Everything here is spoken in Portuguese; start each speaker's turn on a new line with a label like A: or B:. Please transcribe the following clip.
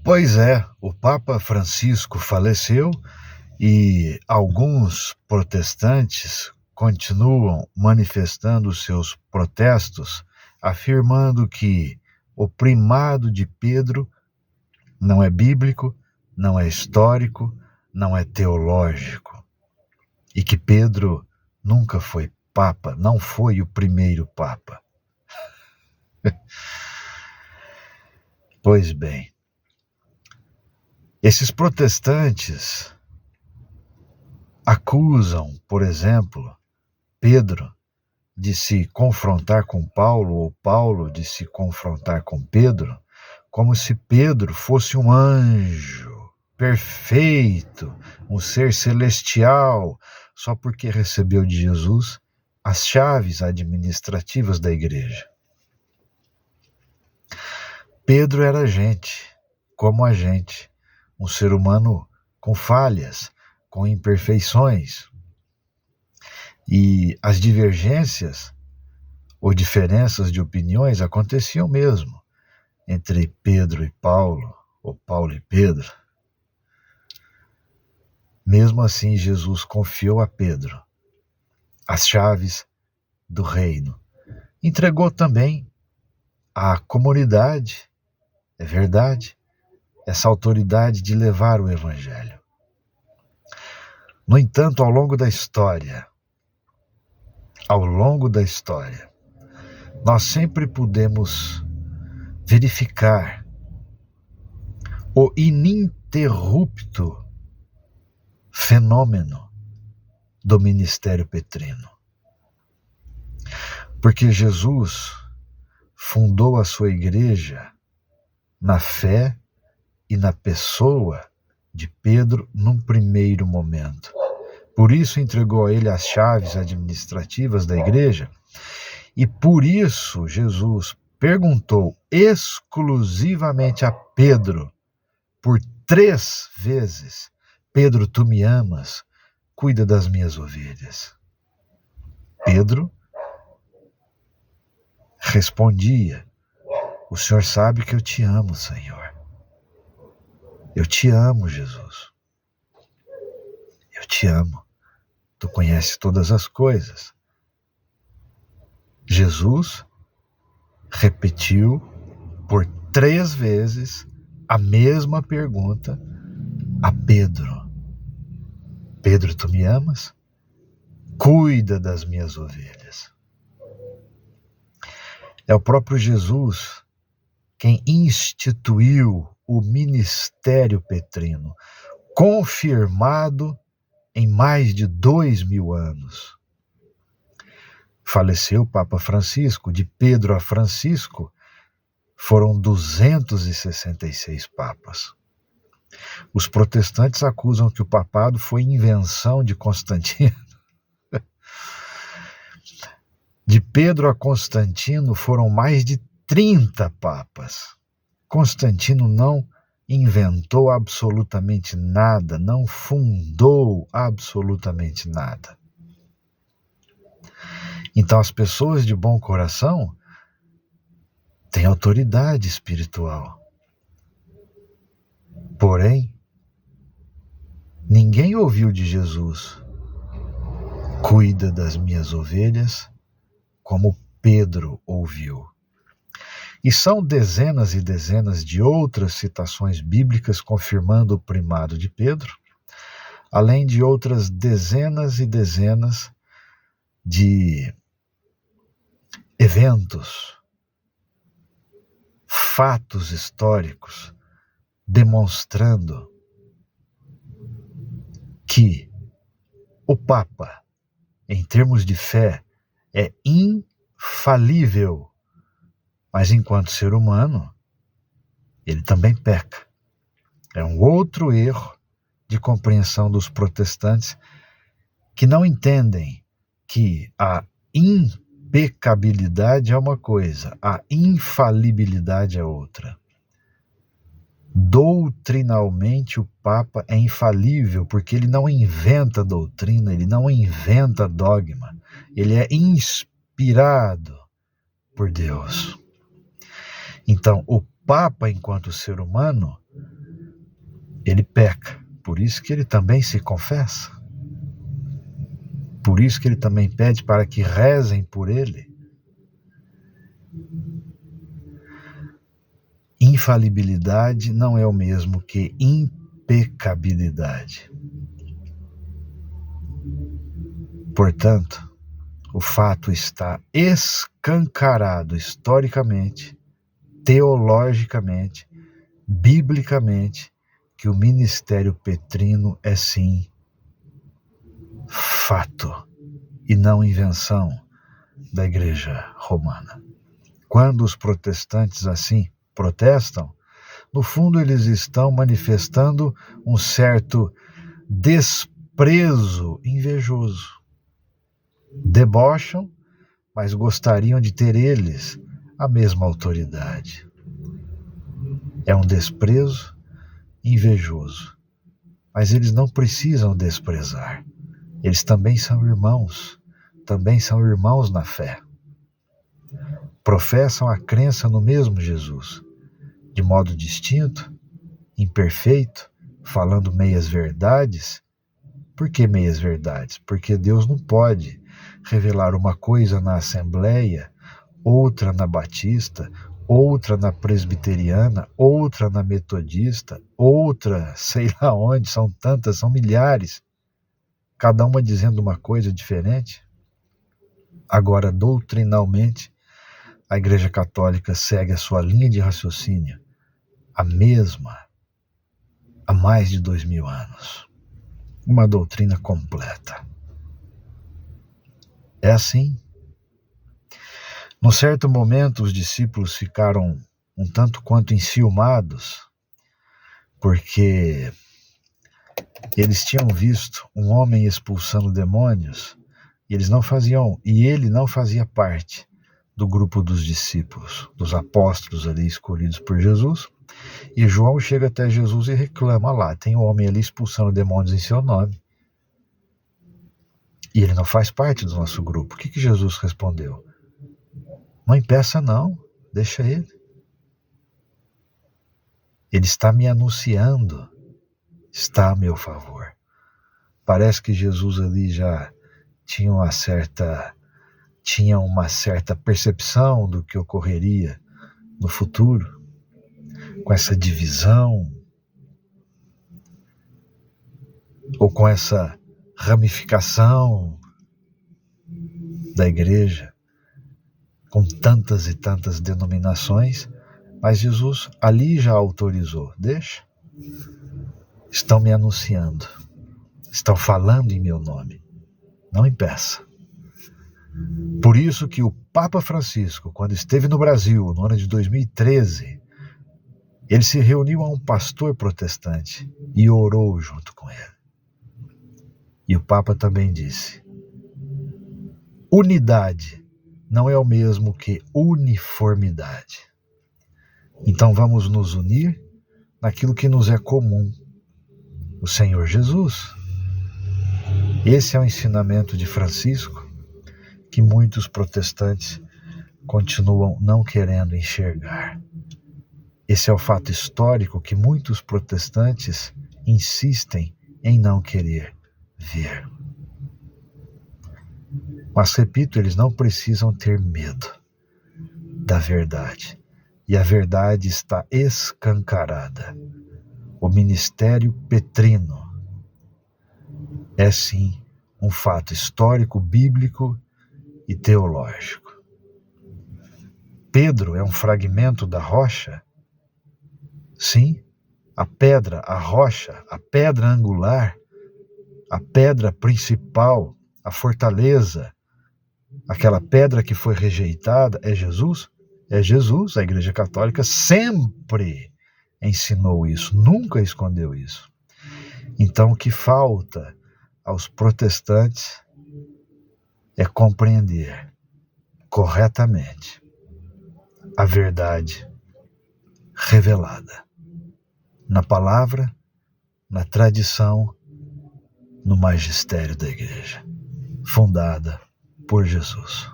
A: Pois é, o Papa Francisco faleceu e alguns protestantes continuam manifestando seus protestos, afirmando que o primado de Pedro não é bíblico, não é histórico, não é teológico, e que Pedro nunca foi Papa, não foi o primeiro Papa. Pois bem, esses protestantes acusam, por exemplo, Pedro de se confrontar com Paulo, ou Paulo de se confrontar com Pedro, como se Pedro fosse um anjo perfeito, um ser celestial, só porque recebeu de Jesus as chaves administrativas da igreja. Pedro era gente, como a gente, um ser humano com falhas, com imperfeições. E as divergências ou diferenças de opiniões aconteciam mesmo entre Pedro e Paulo, ou Paulo e Pedro. Mesmo assim, Jesus confiou a Pedro as chaves do reino. Entregou também à comunidade, é verdade, essa autoridade de levar o evangelho. No entanto, ao longo da história, nós sempre pudemos verificar o ininterrupto fenômeno do ministério petrino. Porque Jesus fundou a sua igreja na fé e na pessoa de Pedro num primeiro momento. Por isso entregou a ele as chaves administrativas da igreja e por isso Jesus perguntou exclusivamente a Pedro por 3 vezes: Pedro, tu me amas? Cuida das minhas ovelhas. Pedro respondia: o Senhor sabe que eu te amo, Senhor. Eu te amo, Jesus. Eu te amo. Tu conheces todas as coisas. Jesus repetiu por 3 vezes a mesma pergunta a Pedro. Pedro, tu me amas? Cuida das minhas ovelhas. É o próprio Jesus quem instituiu o ministério petrino, confirmado em mais de 2000 anos. Faleceu o Papa Francisco, de Pedro a Francisco, foram 266 papas. Os protestantes acusam que o papado foi invenção de Constantino. De Pedro a Constantino foram mais de 30 papas. Constantino não inventou absolutamente nada, não fundou absolutamente nada. Então as pessoas de bom coração têm autoridade espiritual. Porém, ninguém ouviu de Jesus: cuida das minhas ovelhas, como Pedro ouviu. E são dezenas e dezenas de outras citações bíblicas confirmando o primado de Pedro, além de outras dezenas e dezenas de eventos, fatos históricos, demonstrando que o Papa, em termos de fé, é infalível, mas enquanto ser humano, ele também peca. É um outro erro de compreensão dos protestantes que não entendem que a impecabilidade é uma coisa, a infalibilidade é outra. Doutrinalmente, o Papa é infalível porque ele não inventa doutrina, ele não inventa dogma, ele é inspirado por Deus. Então, o Papa, enquanto ser humano, ele peca, por isso que ele também se confessa, por isso que ele também pede para que rezem por ele. Infalibilidade não é o mesmo que impecabilidade. Portanto, o fato está escancarado historicamente, teologicamente, biblicamente, que o ministério petrino é sim fato e não invenção da Igreja Romana. Quando os protestantes assim protestam, no fundo eles estão manifestando um certo desprezo invejoso. Debocham, mas gostariam de ter eles a mesma autoridade. É um desprezo invejoso, mas eles não precisam desprezar. Eles também são irmãos na fé. Professam a crença no mesmo Jesus, de modo distinto, imperfeito, falando meias verdades. Por que meias verdades? Porque Deus não pode revelar uma coisa na Assembleia, outra na Batista, outra na Presbiteriana, outra na Metodista, outra sei lá onde, são tantas, são milhares, cada uma dizendo uma coisa diferente. Agora, doutrinalmente, a Igreja Católica segue a sua linha de raciocínio, a mesma, há mais de 2000 anos. Uma doutrina completa. É assim. Num certo momento, os discípulos ficaram um tanto quanto enciumados, porque eles tinham visto um homem expulsando demônios, e ele não fazia parte do grupo dos discípulos, dos apóstolos ali escolhidos por Jesus. E João chega até Jesus e reclama: lá, tem um homem ali expulsando demônios em seu nome, e ele não faz parte do nosso grupo. O que Jesus respondeu? Não impeça não, deixa ele. Ele está me anunciando, está a meu favor. Parece que Jesus ali já tinha uma certa percepção do que ocorreria no futuro, com essa divisão, ou com essa ramificação da igreja, com tantas e tantas denominações, mas Jesus ali já autorizou. Deixa. Estão me anunciando, estão falando em meu nome. Não impeça. Por isso que o Papa Francisco, quando esteve no Brasil, no ano de 2013, ele se reuniu a um pastor protestante e orou junto com ele. E o Papa também disse: unidade não é o mesmo que uniformidade. Então vamos nos unir naquilo que nos é comum, o Senhor Jesus. Esse é o ensinamento de Francisco, que muitos protestantes continuam não querendo enxergar. Esse é o fato histórico que muitos protestantes insistem em não querer ver. Mas, repito, eles não precisam ter medo da verdade. E a verdade está escancarada. O ministério petrino é, sim, um fato histórico, bíblico e teológico. Pedro é um fragmento da rocha? Sim, a pedra, a rocha, a pedra angular, a pedra principal, a fortaleza, aquela pedra que foi rejeitada, é Jesus? É Jesus. A Igreja Católica sempre ensinou isso, nunca escondeu isso. Então, o que falta aos protestantes é compreender corretamente a verdade revelada na palavra, na tradição, no magistério da Igreja, fundada por Jesus.